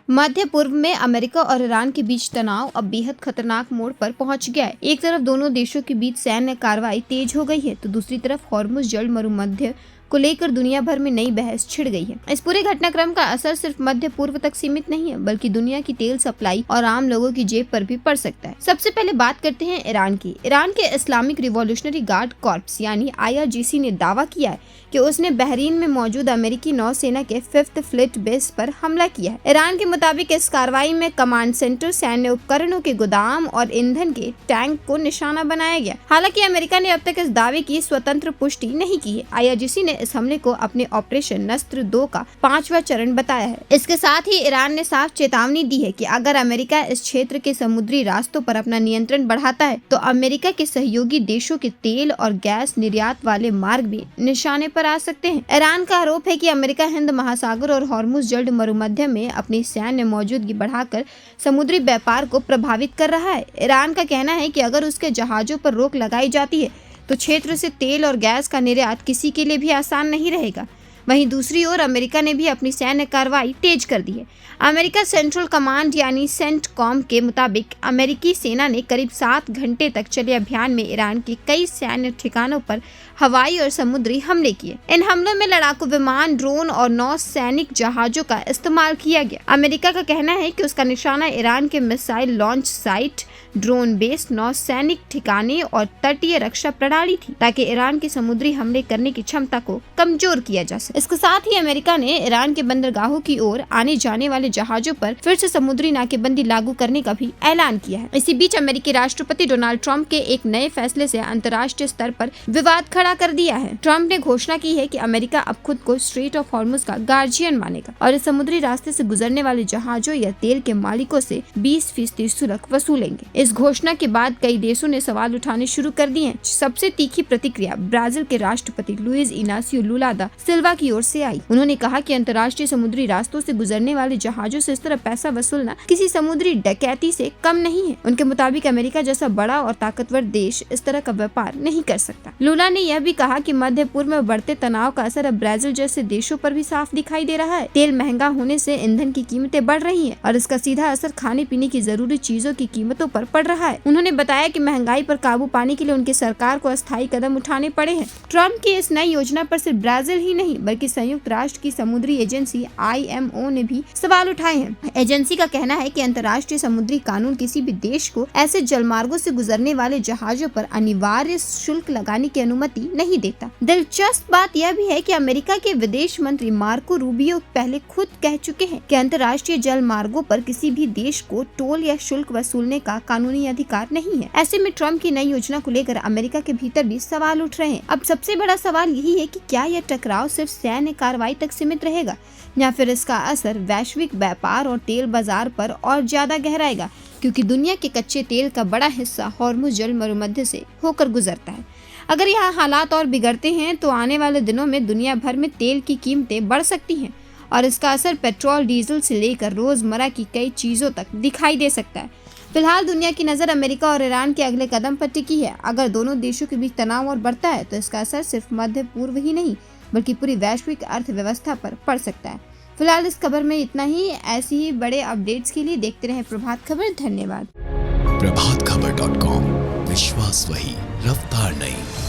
मध्य पूर्व में अमेरिका और ईरान के बीच तनाव अब बेहद खतरनाक मोड़ पर पहुंच गया है। एक तरफ दोनों देशों के बीच सैन्य कार्रवाई तेज हो गई है, तो दूसरी तरफ हॉर्मुज़ जल मरुमध्य को लेकर दुनिया भर में नई बहस छिड़ गई है। इस पूरे घटनाक्रम का असर सिर्फ मध्य पूर्व तक सीमित नहीं है, बल्कि दुनिया की तेल सप्लाई और आम लोगों की जेब पर भी पड़ सकता है। सबसे पहले बात करते हैं ईरान की। ईरान के इस्लामिक रिवॉल्यूशनरी गार्ड कॉर्प्स यानी IRGC ने दावा किया है कि उसने बहरीन में मौजूद अमेरिकी नौसेना के 5th फ्लीट बेस पर हमला किया है। ईरान के मुताबिक इस कार्रवाई में कमांड सेंटर, सैन्य उपकरणों के गोदाम और ईंधन के टैंक को निशाना बनाया गया। हालांकि अमेरिका ने अब तक इस दावे की स्वतंत्र पुष्टि नहीं की है। IRGC ने इस हमले को अपने ऑपरेशन नस्र 2 का 5वां चरण बताया है। इसके साथ ही ईरान ने साफ चेतावनी दी है कि अगर अमेरिका इस क्षेत्र के समुद्री रास्तों पर अपना नियंत्रण बढ़ाता है तो अमेरिका के सहयोगी देशों के तेल और गैस निर्यात वाले मार्ग भी निशाने पर आ सकते हैं। ईरान का आरोप है कि अमेरिका हिंद महासागर और हॉर्मुज़ जल मरुमध्य में अपनी सैन्य मौजूदगी बढ़ाकर समुद्री व्यापार को प्रभावित कर रहा है। ईरान का कहना है कि अगर उसके जहाजों पर रोक लगाई जाती है तो क्षेत्र से तेल और गैस का निर्यात किसी के लिए भी आसान नहीं रहेगा। वहीं दूसरी ओर अमेरिका ने भी अपनी सैन्य कार्रवाई तेज कर दी है। अमेरिका सेंट्रल कमांड यानी सेंटकॉम के मुताबिक अमेरिकी सेना ने करीब 7 घंटे तक चले अभियान में ईरान के कई सैन्य ठिकानों पर हवाई और समुद्री हमले किए। इन हमलों में लड़ाकू विमान, ड्रोन और 9 सैनिक जहाजों का इस्तेमाल किया गया। अमेरिका का कहना है कि उसका निशाना ईरान के missile launch site, drone base, 9 सैनिक ठिकाने और तटीय रक्षा प्रणाली थी, ताकि ईरान के समुद्री हमले करने की क्षमता को कमजोर किया जा सके। इसके साथ ही अमेरिका ने ईरान के बंदरगाहों की ओर आने जाने वाले जहाजों पर फिर से समुद्री नाकेबंदी लागू करने का भी ऐलान किया है। इसी बीच अमेरिकी राष्ट्रपति डोनाल्ड ट्रंप के एक नए फैसले से अंतर्राष्ट्रीय स्तर पर विवाद खड़ा कर दिया है। ट्रंप ने घोषणा की है कि अमेरिका अब खुद को स्ट्रेट ऑफ हॉर्मुज़ का गार्जियन मानेगा और इस समुद्री रास्ते से गुजरने वाले जहाजों या तेल के मालिकों से 20% शुल्क वसूलेंगे। इस घोषणा के बाद कई देशों ने सवाल उठाने शुरू कर दिए हैं। सबसे तीखी प्रतिक्रिया ब्राजील के राष्ट्रपति लुइस इनासियो लुला दा सिल्वा की ओर से आई। उन्होंने कहा कि अंतर्राष्ट्रीय समुद्री रास्तों से गुजरने वाले जहाजों से इस तरह पैसा वसूलना किसी समुद्री डकैती से कम नहीं है। उनके मुताबिक अमेरिका जैसा बड़ा और ताकतवर देश इस तरह का व्यापार नहीं कर सकता। लुला ने यह भी कहा कि मध्य पूर्व में बढ़ते तनाव का असर अब ब्राजील जैसे देशों पर भी साफ दिखाई दे रहा है। तेल महंगा होने से ईंधन की कीमतें बढ़ रही हैं और इसका सीधा असर खाने पीने की जरूरी चीजों की कीमतों पर पड़ रहा है। उन्होंने बताया कि महंगाई पर काबू पाने के लिए उनकी सरकार को अस्थायी कदम उठाने पड़े हैं। ट्रंप की इस नई योजना पर सिर्फ ब्राजील ही नहीं बल्कि संयुक्त राष्ट्र की समुद्री एजेंसी IMO ने भी सवाल उठाए हैं। एजेंसी का कहना है कि अंतर्राष्ट्रीय समुद्री कानून किसी भी देश को ऐसे जलमार्गों से गुजरने वाले जहाजों पर अनिवार्य शुल्क लगाने की अनुमति नहीं देता। दिलचस्प बात यह भी है कि अमेरिका के विदेश मंत्री मार्को रूबियो पहले खुद कह चुके हैं कि अंतर्राष्ट्रीय जल मार्गों पर किसी भी देश को टोल या शुल्क वसूलने का कानूनी अधिकार नहीं है। ऐसे में ट्रंप की नई योजना को लेकर अमेरिका के भीतर भी सवाल उठ रहे हैं। अब सबसे बड़ा सवाल यही है कि क्या यह टकराव सिर्फ सैन्य कार्रवाई तक सीमित रहेगा या फिर इसका असर वैश्विक व्यापार और तेल बाजार पर और ज्यादा गहराएगा, क्योंकि दुनिया के कच्चे तेल का बड़ा हिस्सा हॉर्मुज़ जल मरुमध्य से होकर गुजरता है। अगर यहाँ हालात और बिगड़ते हैं तो आने वाले दिनों में दुनिया भर में तेल की कीमतें बढ़ सकती हैं और इसका असर पेट्रोल, डीजल से लेकर रोजमर्रा की कई चीजों तक दिखाई दे सकता है। फिलहाल दुनिया की नज़र अमेरिका और ईरान के अगले कदम पर टिकी है। अगर दोनों देशों के बीच तनाव और बढ़ता है तो इसका असर सिर्फ मध्य पूर्व ही नहीं बल्कि पूरी वैश्विक अर्थव्यवस्था पर पड़ सकता है। फिलहाल इस खबर में इतना ही। ऐसी ही बड़े अपडेट्स के लिए देखते रहें प्रभात खबर। धन्यवाद। प्रभातखबर.com, विश्वास वही, रफ्तार नहीं।